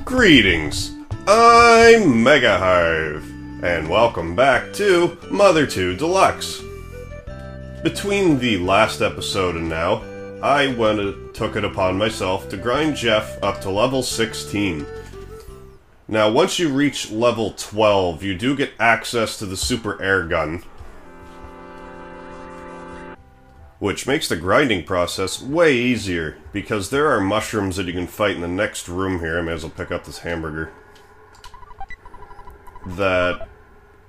Greetings, I'm MegaHarv, and welcome back to Mother 2 Deluxe. Between the last episode and now, I took it upon myself to grind Jeff up to level 16. Now, once you reach level 12, you do get access to the super air gun, which makes the grinding process way easier, because there are mushrooms that you can fight in the next room here. I may as well pick up this hamburger. That,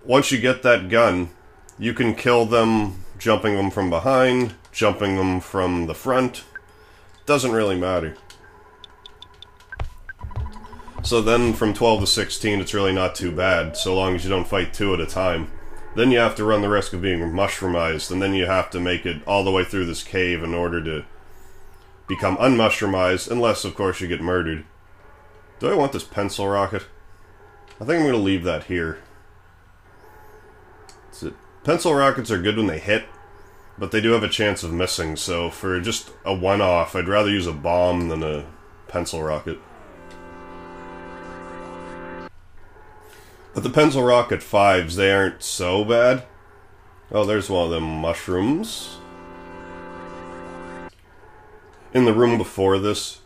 once you get that gun, you can kill them, jumping them from behind, jumping them from the front. Doesn't really matter. So then, from 12 to 16, it's really not too bad, so long as you don't fight two at a time. Then you have to run the risk of being mushroomized, and then you have to make it all the way through this cave in order to become unmushroomized, unless, of course, you get murdered. Do I want this pencil rocket? I think I'm going to leave that here. Pencil rockets are good when they hit, but they do have a chance of missing, so for just a one-off, I'd rather use a bomb than a pencil rocket. But the pencil rocket 5s, they aren't so bad. Oh, there's one of them mushrooms. In the room before this,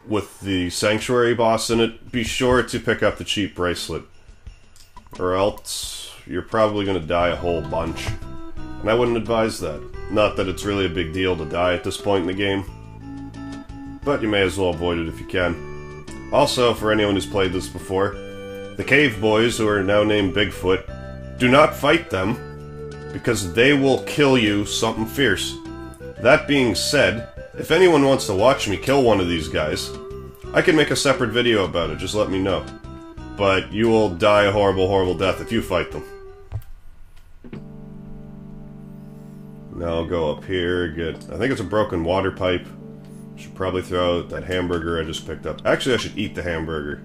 with the sanctuary boss in it, be sure to pick up the cheap bracelet. Or else, you're probably going to die a whole bunch. And I wouldn't advise that. Not that it's really a big deal to die at this point in the game. But you may as well avoid it if you can. Also, for anyone who's played this before, the cave boys, who are now named Bigfoot, do not fight them, because they will kill you something fierce. That being said, if anyone wants to watch me kill one of these guys, I can make a separate video about it, just let me know. But you will die a horrible, horrible death if you fight them. Now I'll go up here, I think it's a broken water pipe. Should probably throw out that hamburger I just picked up. Actually, I should eat the hamburger.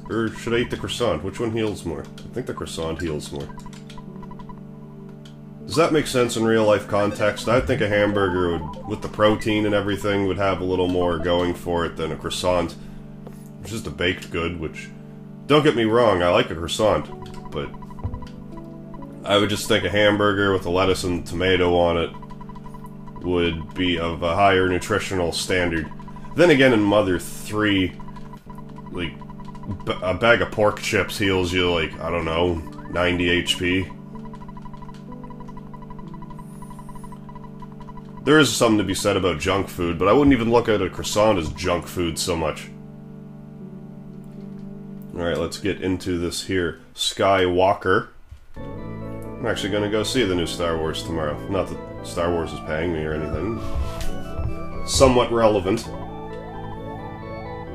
Or should I eat the croissant? Which one heals more? I think the croissant heals more. Does that make sense in real life context? I think a hamburger would, with the protein and everything, would have a little more going for it than a croissant. It's just a baked good, which, don't get me wrong, I like a croissant, but I would just think a hamburger with a lettuce and tomato on it would be of a higher nutritional standard. Then again, in Mother 3, like, a bag of pork chips heals you, like, I don't know, 90 HP. There is something to be said about junk food, but I wouldn't even look at a croissant as junk food so much. Alright, let's get into this here Skywalker. I'm actually going to go see the new Star Wars tomorrow. Not that Star Wars is paying me or anything. Somewhat relevant.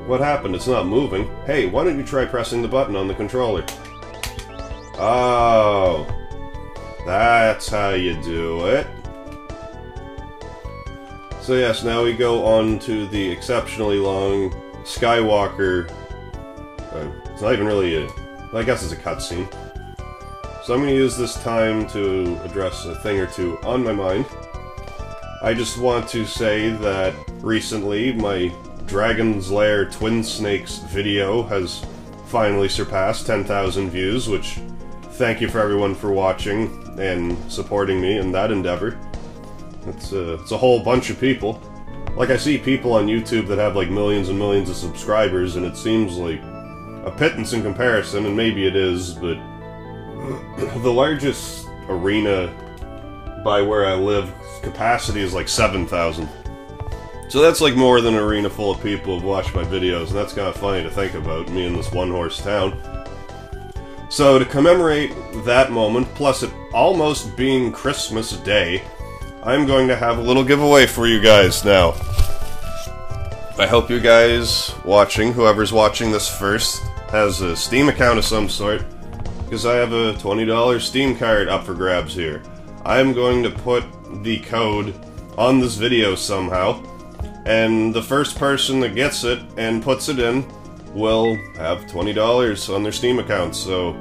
What happened? It's not moving. Hey, why don't you try pressing the button on the controller? Oh, that's how you do it. So yes, now we go on to the exceptionally long Skywalker. It's not even really a... I guess it's a cutscene. So I'm going to use this time to address a thing or two on my mind. I just want to say that recently my Dragon's Lair Twin Snakes video has finally surpassed 10,000 views, which, thank you for everyone for watching and supporting me in that endeavor. It's a whole bunch of people. Like, I see people on YouTube that have like millions and millions of subscribers, and it seems like a pittance in comparison, and maybe it is, but the largest arena by where I live capacity is like 7,000. So that's like more than an arena full of people who've watched my videos, and that's kind of funny to think about, me in this one-horse town. So to commemorate that moment, plus it almost being Christmas Day, I'm going to have a little giveaway for you guys now. I hope you guys watching, whoever's watching this first, has a Steam account of some sort, because I have a $20 Steam card up for grabs here. I'm going to put the code on this video somehow, and the first person that gets it and puts it in will have $20 on their Steam account, so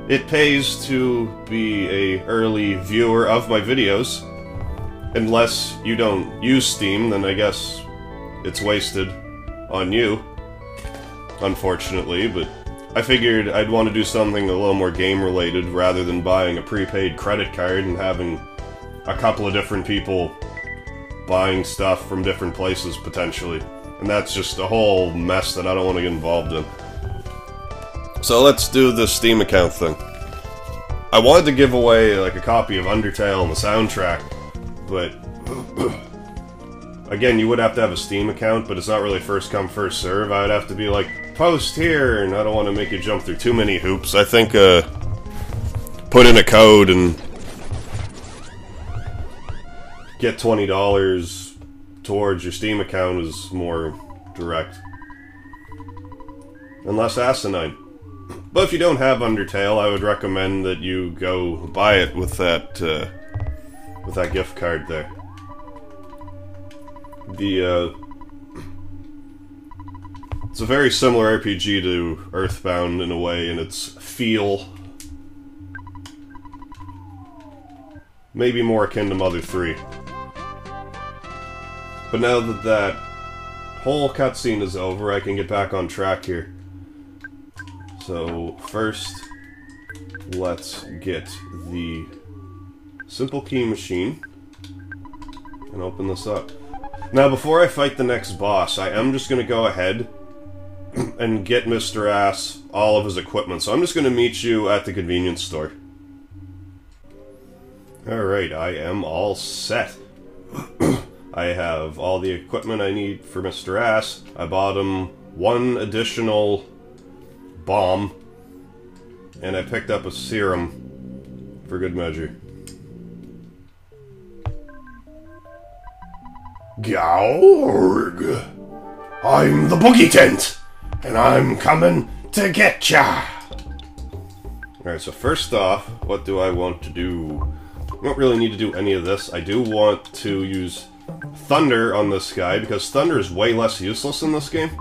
it pays to be an early viewer of my videos. Unless you don't use Steam, then I guess it's wasted on you. unfortunately, but I figured I'd want to do something a little more game-related rather than buying a prepaid credit card and having a couple of different people buying stuff from different places, potentially. And that's just a whole mess that I don't want to get involved in. So let's do the Steam account thing. I wanted to give away, like, a copy of Undertale and the soundtrack, but... Again, you would have to have a Steam account, but it's not really first come, first serve. I would have to be like, post here, and I don't want to make you jump through too many hoops. I think, put in a code and get $20 towards your Steam account is more direct. And less asinine. But if you don't have Undertale, I would recommend that you go buy it with that gift card there. It's a very similar RPG to Earthbound in a way, in its feel. Maybe more akin to Mother 3. But now that that whole cutscene is over, I can get back on track here. So, first, let's get the simple key machine and open this up. Now, before I fight the next boss, I am just going to go ahead and get Mr. Ass all of his equipment. So I'm just going to meet you at the convenience store. Alright, I am all set. I have all the equipment I need for Mr. Ass. I bought him one additional bomb, and I picked up a serum for good measure. Gowrg! I'm the Boogie Tent, and I'm coming to get ya! Alright, so first off, what do I want to do? I don't really need to do any of this. I do want to use Thunder on this guy, because Thunder is way less useless in this game.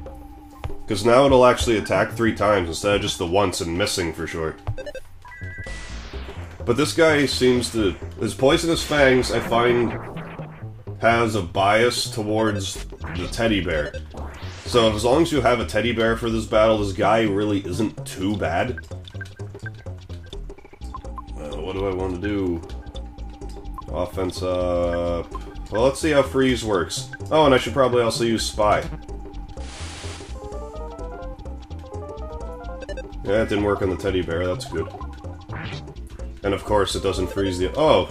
Because now it'll actually attack 3 times instead of just the once and missing for sure. But this guy seems to... His poisonous fangs, I find, has a bias towards the teddy bear. So as long as you have a teddy bear for this battle, this guy really isn't too bad. What do I want to do? Offense up... Well, let's see how freeze works. Oh, and I should probably also use Spy. Yeah, it didn't work on the teddy bear, that's good. And of course, it doesn't freeze the... Oh!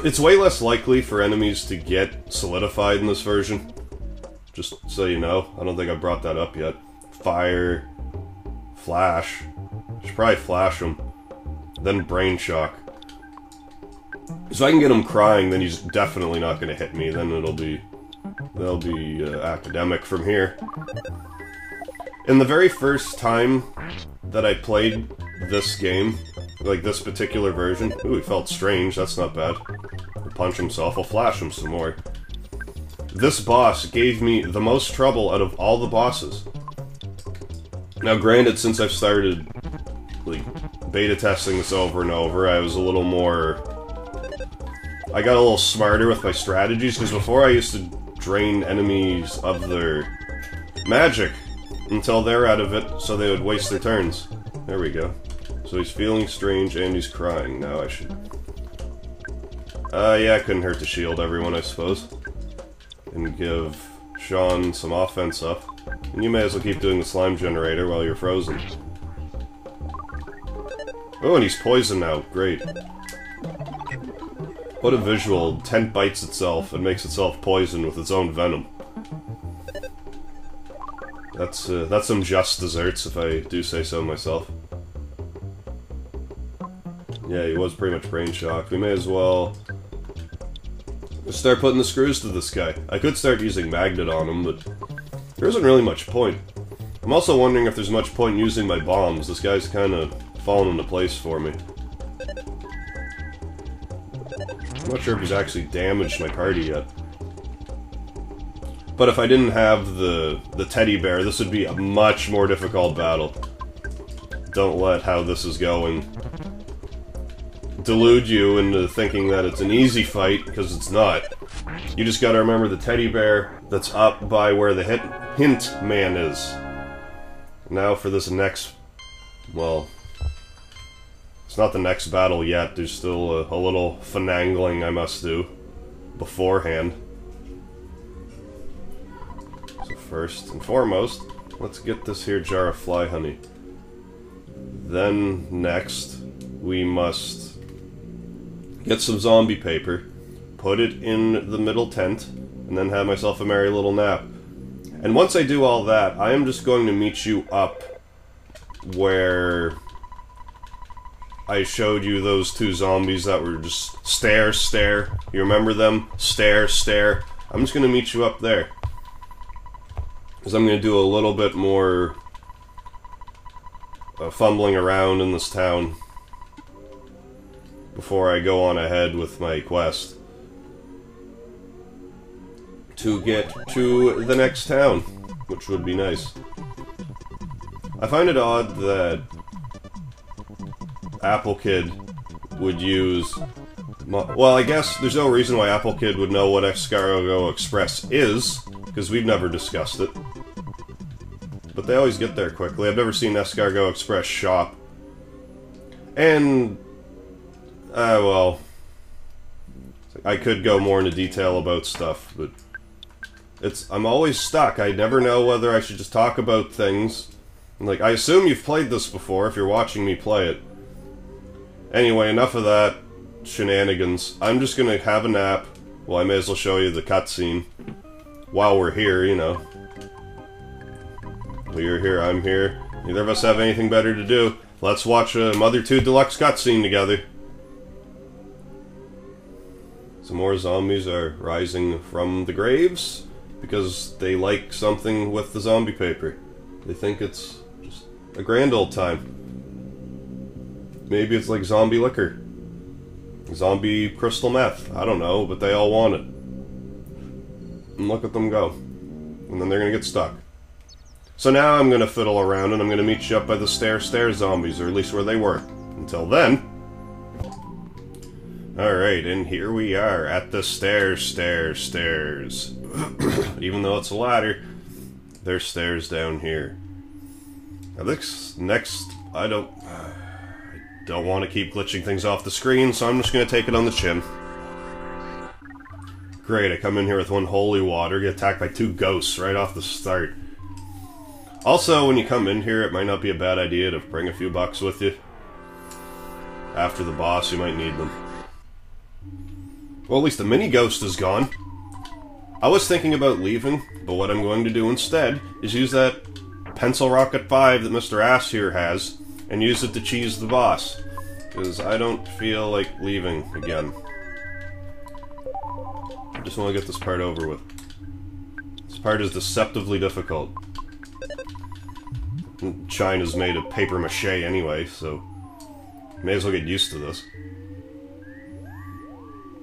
It's way less likely for enemies to get solidified in this version. Just so you know. I don't think I brought that up yet. Fire... Flash. I should probably flash him. Then Brain Shock. So I can get him crying, then he's definitely not going to hit me. Then it'll be academic from here. In the very first time that I played this game, like this particular version... Ooh, he felt strange, that's not bad. He'll punch himself, I'll flash him some more. This boss gave me the most trouble out of all the bosses. Now granted, since I've started, like, beta testing this over and over, I was a little more... I got a little smarter with my strategies, because before I used to drain enemies of their magic until they're out of it, so they would waste their turns. There we go. So he's feeling strange and he's crying. Now I should... yeah, it couldn't hurt to shield everyone, I suppose. And give Sean some offense up. And you may as well keep doing the slime generator while you're frozen. Oh, and he's poisoned now. Great. What a visual. Tent bites itself and makes itself poison with its own venom. That's some just desserts, if I do say so myself. Yeah, he was pretty much brain shocked. We may as well start putting the screws to this guy. I could start using magnet on him, but there isn't really much point. I'm also wondering if there's much point in using my bombs. This guy's kind of fallen into place for me. I'm not sure if he's actually damaged my party yet. But if I didn't have the teddy bear, this would be a much more difficult battle. Don't let how this is going delude you into thinking that it's an easy fight, because it's not. You just gotta remember the teddy bear that's up by where the hint man is. Now for this next... well... it's not the next battle yet, there's still a little finagling I must do beforehand. So first and foremost, let's get this here Jarrah Fly Honey. Then next, we must get some zombie paper, put it in the middle tent, and then have myself a merry little nap. And once I do all that, I am just going to meet you up where I showed you those two zombies that were just stare, stare. You remember them? Stare, stare. I'm just going to meet you up there. Because I'm going to do a little bit more fumbling around in this town before I go on ahead with my quest to get to the next town, which would be nice. I find it odd that Apple Kid would use... well, I guess there's no reason why Apple Kid would know what Escargot Express is, because we've never discussed it. But they always get there quickly. I've never seen Escargot Express shop. And... well... I could go more into detail about stuff, but... I'm always stuck. I never know whether I should just talk about things. Like, I assume you've played this before if you're watching me play it. Anyway, enough of that shenanigans. I'm just gonna have a nap. Well, I may as well show you the cutscene. While we're here, you know. Well, you're here, I'm here. Neither of us have anything better to do. Let's watch a Mother 2 Deluxe cutscene together. Some more zombies are rising from the graves because they like something with the zombie paper. They think it's just a grand old time. Maybe it's like zombie liquor. Zombie crystal meth. I don't know, but they all want it. And look at them go. And then they're gonna get stuck. So now I'm gonna fiddle around and I'm gonna meet you up by the stare zombies, or at least where they were. Until then... alright, and here we are at the stairs. Even though it's a ladder, there's stairs down here. Now this next... I don't want to keep glitching things off the screen, so I'm just going to take it on the chin. Great, I come in here with one holy water, get attacked by two ghosts right off the start. Also, when you come in here, it might not be a bad idea to bring a few bucks with you. After the boss, you might need them. Well, at least the mini-ghost is gone. I was thinking about leaving, but what I'm going to do instead is use that Pencil Rocket 5 that Mr. Ass here has, and use it to cheese the boss. Because I don't feel like leaving again. I just want to get this part over with. This part is deceptively difficult. China's made of paper mache anyway, so may as well get used to this.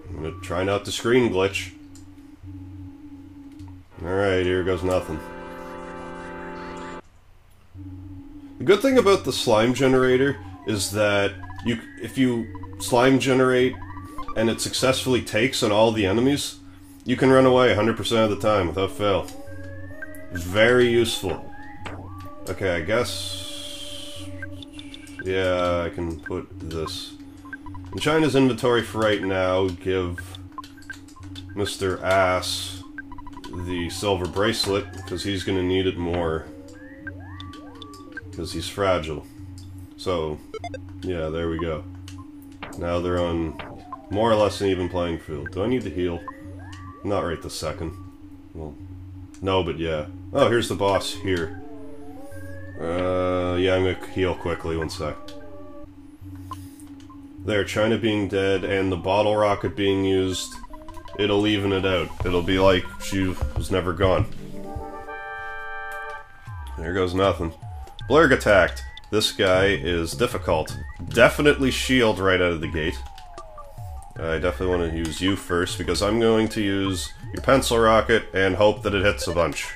I'm gonna try not to screen glitch. Alright, here goes nothing. The good thing about the slime generator is that if you slime generate and it successfully takes on all the enemies, you can run away 100% of the time without fail. Very useful. Okay, I guess... yeah, I can put this in China's inventory for right now. Give Mr. Ass the silver bracelet, because he's going to need it more. Because he's fragile. So, yeah, there we go. Now they're on more or less an even playing field. Do I need to heal? Not right this second. Well, no, but yeah. Oh, here's the boss here. Yeah, I'm gonna heal quickly, one sec. There, China being dead and the bottle rocket being used, it'll even it out. It'll be like she was never gone. There goes nothing. Blergh attacked. This guy is difficult. Definitely shield right out of the gate. I definitely want to use you first, because I'm going to use your pencil rocket and hope that it hits a bunch.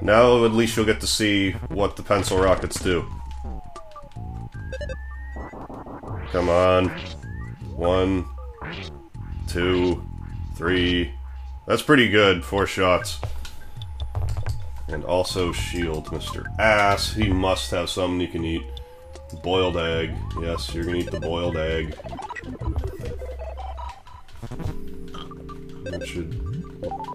Now at least you'll get to see what the pencil rockets do. Come on. 1, 2, 3. That's pretty good. 4 shots. And also shield Mr. Ass. He must have something he can eat. Boiled egg. Yes, you're gonna eat the boiled egg. That should...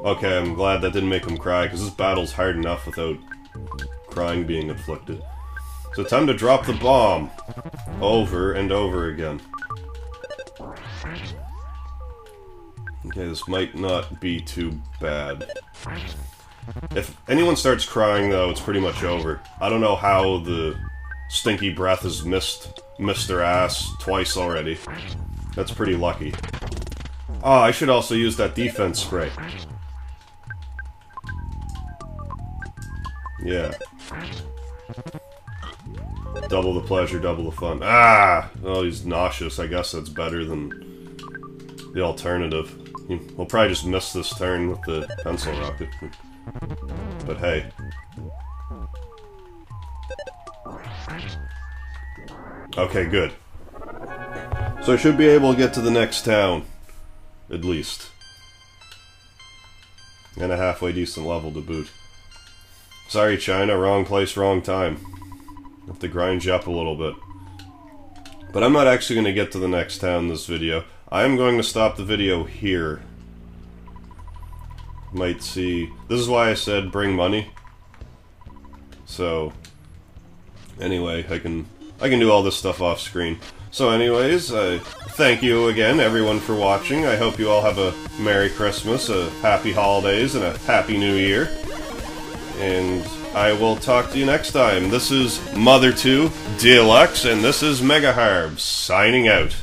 Okay, I'm glad that didn't make him cry, because this battle's hard enough without crying being inflicted. So time to drop the bomb. Over and over again. Okay, this might not be too bad. If anyone starts crying, though, it's pretty much over. I don't know how the stinky breath has missed Mr. Ass twice already. That's pretty lucky. Oh, I should also use that defense spray. Yeah. Double the pleasure, double the fun. Ah! Oh, he's nauseous. I guess that's better than the alternative. We'll probably just miss this turn with the pencil rocket. But hey. Okay, good. So I should be able to get to the next town. At least. And a halfway decent level to boot. Sorry, China, wrong place, wrong time. Have to grind you up a little bit. But I'm not actually going to get to the next town in this video. I am going to stop the video here. Might see... This is why I said bring money. So... Anyway, I can do all this stuff off screen. So anyways, thank you again, everyone, for watching. I hope you all have a Merry Christmas, a Happy Holidays, and a Happy New Year. And I will talk to you next time. This is Mother 2 Deluxe, and this is MegaHarv, signing out.